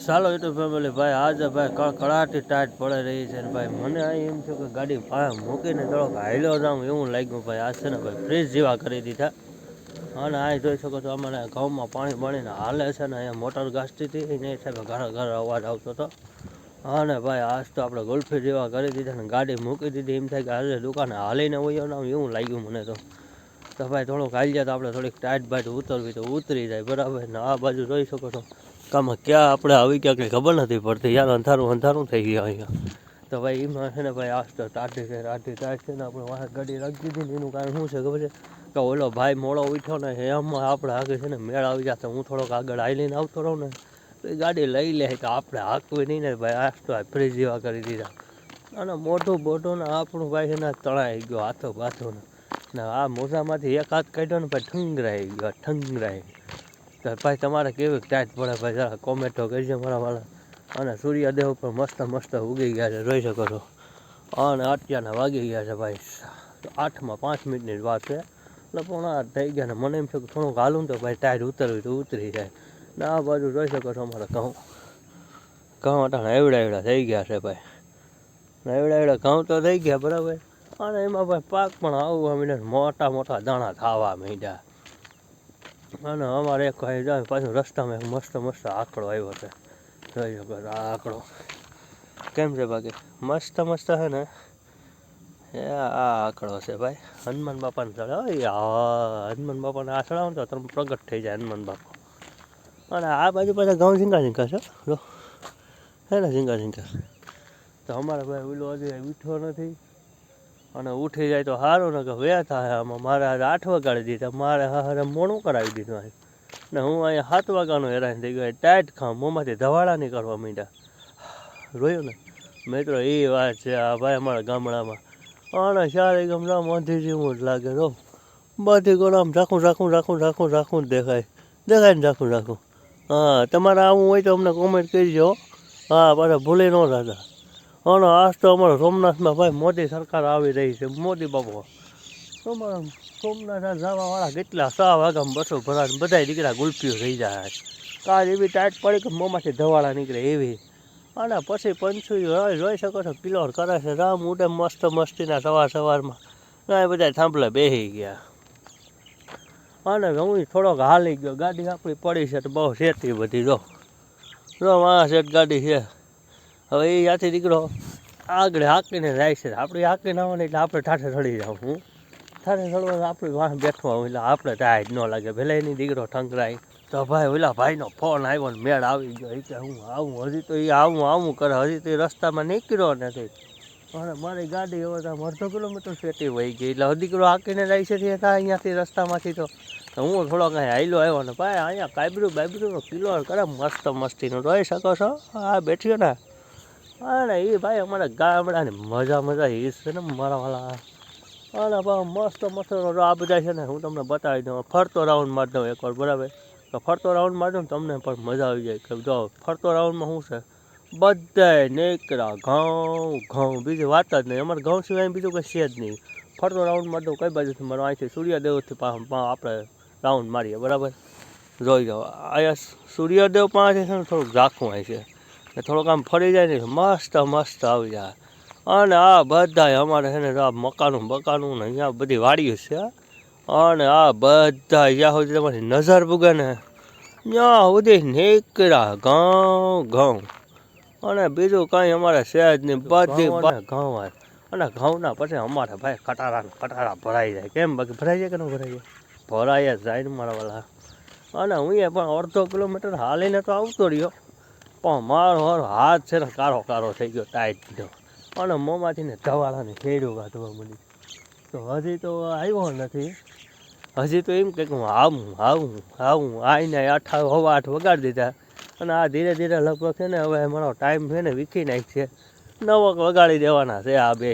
ચાલો YouTube family ભાઈ આજે ભાઈ કળકળાટી ટાઈટ પડી રહી છે ને ભાઈ મને અહીં એમ થયું કે ગાડી મૂકીને થોડોક હાલ્યો જાઉં એવું લાગ્યું ભાઈ. આ છે ને ભાઈ ફ્રીજ જેવા કરી દીધા અને અહીં જોઈ શકો છો અમારે ઘઉંમાં પાણી બળીને હાલે છે ને અહીંયા મોટર ઘાસતી હતી ને એ સાહેબ ઘર ઘર અવાજ આવતો હતો. અને ભાઈ આજ તો આપણે ગુલ્ફી જેવા કરી દીધા ને ગાડી મૂકી દીધી એમ થાય કે આજે દુકાને હાલીને વયો ને એવું લાગ્યું મને તો ભાઈ થોડુંક હાલી જાય તો આપણે થોડીક ટાઈટ બાઈટ ઉતરવી તો ઉતરી જાય બરાબર ને. આ બાજુ જોઈ શકો છો કામાં ક્યાં આપણે આવી ક્યાં કંઈ ખબર નથી પડતી યાર. અંધારું અંધારું થઈ ગયા અહીંયા તો ભાઈ એમાં છે ને ભાઈ આજ તો ટાઢી ટાઈટ છે ને આપણે વાહન ગાડી રાખી દીધી ને એનું કારણ શું છે ખબર છે કે ઓલો ભાઈ મોડો ઉઠ્યો ને એમાં આપણે આગળ છે ને મેળ આવી જશે. હું થોડોક આગળ હાલીને આવતો રહું ને તો એ ગાડી લઈ લે તો આપણે હાંકવી નહીં ને ભાઈ. આજ તો ફ્રીજ જેવા કરી દીધા અને મોઢું બોઢું ને આપણું ભાઈ છે ને તણાઈ ગયો હાથો બાથો ને આ મોજામાંથી એક હાથ કાઢ્યો ને ભાઈ ઠંગરાઈ ગયો ઠંગરાઈ. તો ભાઈ તમારે કેવી ટાઈટ પડે ભાઈ જરા કોમેન્ટો કરજો મારા વાળા. અને સૂર્યદેવ પર મસ્ત મસ્ત ઉગી ગયા છે જોઈ શકો છો. અને અત્યારના વાગી ગયા છે ભાઈ 8માં 5 મિનિટની જ વાત છે એટલે પણ આ થઈ ગયા ને મને એમ છે કે થોડુંક હાલું તો ભાઈ ટાઈટ ઉતરવી તો ઉતરી જાય ને. આ બાજુ જોઈ શકો છો અમારે ઘઉં અટાણા એવડા થઈ ગયા છે ભાઈ. એવડા ઘઉં તો થઈ ગયા બરાબર અને એમાં ભાઈ પાક પણ આવવા માંડ્યા મોટા મોટા દાણા ખાવા માંડ્યા. અને અમારે એક ભાઈ જાય પાછું રસ્તામાં એક મસ્ત મસ્ત આંકડો આવ્યો છે જોઈ શકો આ આંકડો કેમ છે બાકી મસ્ત મસ્ત છે ને. એ આ આંકડો છે ભાઈ હનુમાન બાપાને ચડાવે હનુમાન બાપાને આ ચડાવો તો તમે પ્રગટ થઈ જાય હનુમાન બાપા. અને આ બાજુ પાછા ઘઉં ઝીંગા છે જો હે ને ઝીંગા તો અમારે ભાઈ ઓલો હજી ઉઠ્યો નથી અને ઉઠી જાય તો સારું ને કે વ્યા થાય. આમાં મારે આજે 8 વાગાડી દીધા મારે હારે મોડું કરાવી દીધું અહીં ને હું અહીંયા 7 વાગ્યાનો હેરાન થઈ ગયો. ટાઈટ ખામ મોંમાંથી ધવાડા નહીં કરવા માંડ્યા જોયું ને મિત્રો એ વાત છે. આ ભાઈ અમારા ગામડામાં અને ચારે ગામડા મોંધી જેવું જ લાગે જો બધી ગોળામ રાખું દેખાય ને રાખું. હા તમારે આવું હોય તો અમને કોમેન્ટ કરજો. હા પાછા ભૂલી ન થતા. અને આજ તો અમારા સોમનાથમાં ભાઈ મોદી સરકાર આવી રહી છે. મોદી બાપુ અમારા સોમનાથ જવાવાળા કેટલા 6 વાગ્યામાં બસો ભરાય બધા દીકરા ગુલ્ફીઓ થઈ જાય. કાજ એવી ટાઈટ પડી કે મોંમાંથી ધવાળા નીકળે એવી. અને પછી પંચું જોઈ શકો છો કિલોર કરે છે રામ ઉડે મસ્ત મસ્તીના સવારમાં એ બધા થાંભલે બેસી ગયા. અને હું થોડોક હાલી ગયો ગાડી આપણી પડી છે તો બહુ શેતી બધી જો આ શેઠ ગાડી છે. હવે એ ત્યાંથી દીકરો આગળ હાંકીને જાય છે. આપણે હાંકીને આવવાની એટલે આપણે ઠાઠે ચડી જાઉં હું ઠાઠે ચડવા આપણે વાહ બેઠો આવું એટલે આપણે ટાઈટ ન લાગે ભલે એની દીકરો ઠંકરાય. તો ભાઈ ઓલા ભાઈનો ફોન આવ્યો ને મેળ આવી ગયો એ કે હું આવું હજી તો એ આવું કરે હજી તો એ રસ્તામાં નીકળ્યો નથી. અને મારી ગાડી હવે તો 1.5 કિલોમીટર શેટી વહી ગઈ એટલે દીકરો હાંકીને જાય છે ત્યાં અહીંયાથી રસ્તામાંથી તો હું થોડોક અહીં હાઈલો આવ્યો ને ભાઈ અહીંયા કાબરું કિલો કરે મસ્ત મસ્તીનું જોઈ શકો છો. આ બેઠ્યો ને અને એ ભાઈ અમારા ગામડાની મજા એ છે ને મારા વાળા. અને ભાઈ મસ્ત આ બધા છે ને હું તમને બતાવી દઉં ફરતો રાઉન્ડ મારી દઉં એકવાર બરાબર. તો ફરતો રાઉન્ડ મારી દઉં ને તમને પણ મજા આવી જાય કે જો ફરતો રાઉન્ડમાં શું છે બધાય નેકરા ઘઉં બીજી વાત જ નહીં. અમારે ઘઉં સિવાય બીજું કંઈ છે જ નહીં. ફરતો રાઉન્ડ મારી દઉં કઈ બાજુથી મારો અહીંથી સૂર્યદેવથી આપણે રાઉન્ડ મારીએ બરાબર. જોઈ જાઓ અહીંયા સૂર્યદેવ પાસે છે ને થોડુંક ઝાખું અહીં છે ને થોડોક આમ ફરી જાય ને મસ્ત આવી જાય. અને આ બધા અમારે છે ને આ મકાનું ને અહીંયા બધી વાડીઓ છે. અને આ બધા જ્યાં સુધી તમારી નજર પૂગે ને ત્યાં સુધી નીકળ્યા ઘઉં અને બીજું કાંઈ અમારે છે જ નહીં બધી ઘઉં. અને ઘઉંના પછી અમારે ભાઈ કટારા ભરાઈ જાય. કેમ બાકી ભરાઈ જાય કે ન ભરાઈ જાય? ભરાઈ જ જાય ને મારા વાળા. અને હું એ પણ 1.5 કિલોમીટર હાલીને તો આવતો રહ્યો પણ મારો હાથ છે ને કારો થઈ ગયો ટાઈટ ગયો અને મોંમાંથી ને ધવાળાને ખેડું કાઢવા મળી. તો હજી તો આવ્યો નથી. હજી તો એમ કંઈક હું આવું આવીને 8 વગાડી દીધા. અને આ ધીરે ધીરે લગભગ છે ને હવે મારો ટાઈમ છે ને વીખી નાખશે 9 વગાડી દેવાના છે આ બે.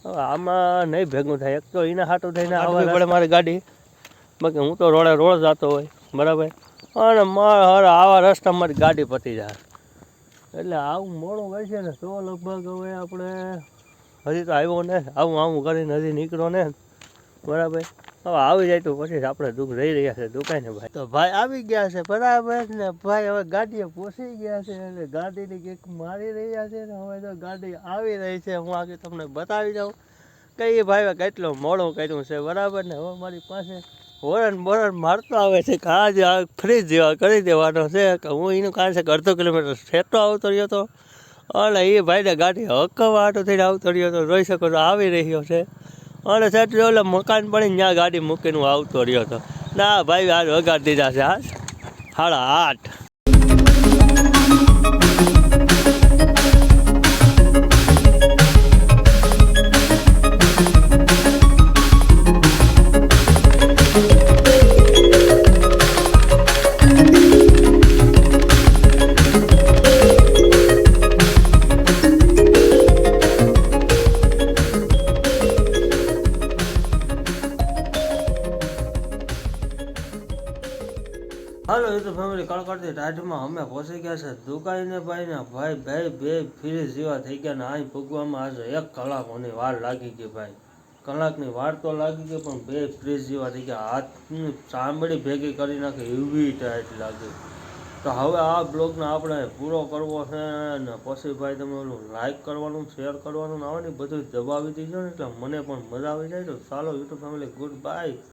હવે આમાં નહીં ભેગું થાય. એક તો એના હાટું થઈને આવવી પડે મારી ગાડી બાકી હું તો રોડ જતો હોય બરાબર. અને મારા આવા રસ્તા મારી ગાડી પતી જાય એટલે આવું મોડું કરશે ને તો લગભગ હવે આપણે હજી તો આવ્યો ને આવું કરીને હજી નીકળો ને બરાબર. હવે આવી જાય તો પછી આપણે દુઃખ રહી રહ્યા છે દુકાને ભાઈ. તો ભાઈ આવી ગયા છે બરાબર ને ભાઈ હવે ગાડીએ પહોંચી ગયા છે એટલે ગાડીની કિક મારી રહ્યા છે ને હવે તો ગાડી આવી રહી છે. હું આગળ તમને બતાવી દઉં કઈ ભાઈ કેટલું મોડું કર્યું છે બરાબર ને. હવે મારી પાસે હોરન મારતો આવે છે કે આજે આ ફ્રીજ જેવા કરી દેવાનો છે કે હું એનું કારણ છે કે અડધો કિલોમીટર સેટો આવતો રહ્યો હતો અને એ ભાઈને ગાડી હકવા આટો થઈને આવતો રહ્યો હતો. જોઈ શકો છો આવી રહ્યો છે અને સેટ એટલે મકાન પડીને ત્યાં ગાડી મૂકીને હું આવતો રહ્યો હતો. ના ભાઈ આજ વગાડી દીધા છે આજ 8:30. હાલો યુટ્યુબ ફેમિલી કળકળતી ટાઢમાં અમે પહોંચી ગયા છે દુકાને ભાઈ બે ફ્રીજ જેવા થઈ ગયા ને અહીં ભૂગવામાં આજે 1 કલાકની વાર લાગી ગઈ ભાઈ. કલાકની વાર તો લાગી ગઈ પણ બે ફ્રીજ જેવા થઈ ગયા. હાથની ચામડી ભેગી કરી નાખી એવી ટાઈટ લાગી. તો હવે આ બ્લોગને આપણે પૂરો કરવો છે ને પછી ભાઈ તમે ઓલું લાઈક કરવાનું શેર કરવાનું આવવાની બધું દબાવી દીધું ને એટલે મને પણ મજા આવી જાય. તો ચાલો યુટ્યુબ ફેમિલી ગુડ બાય.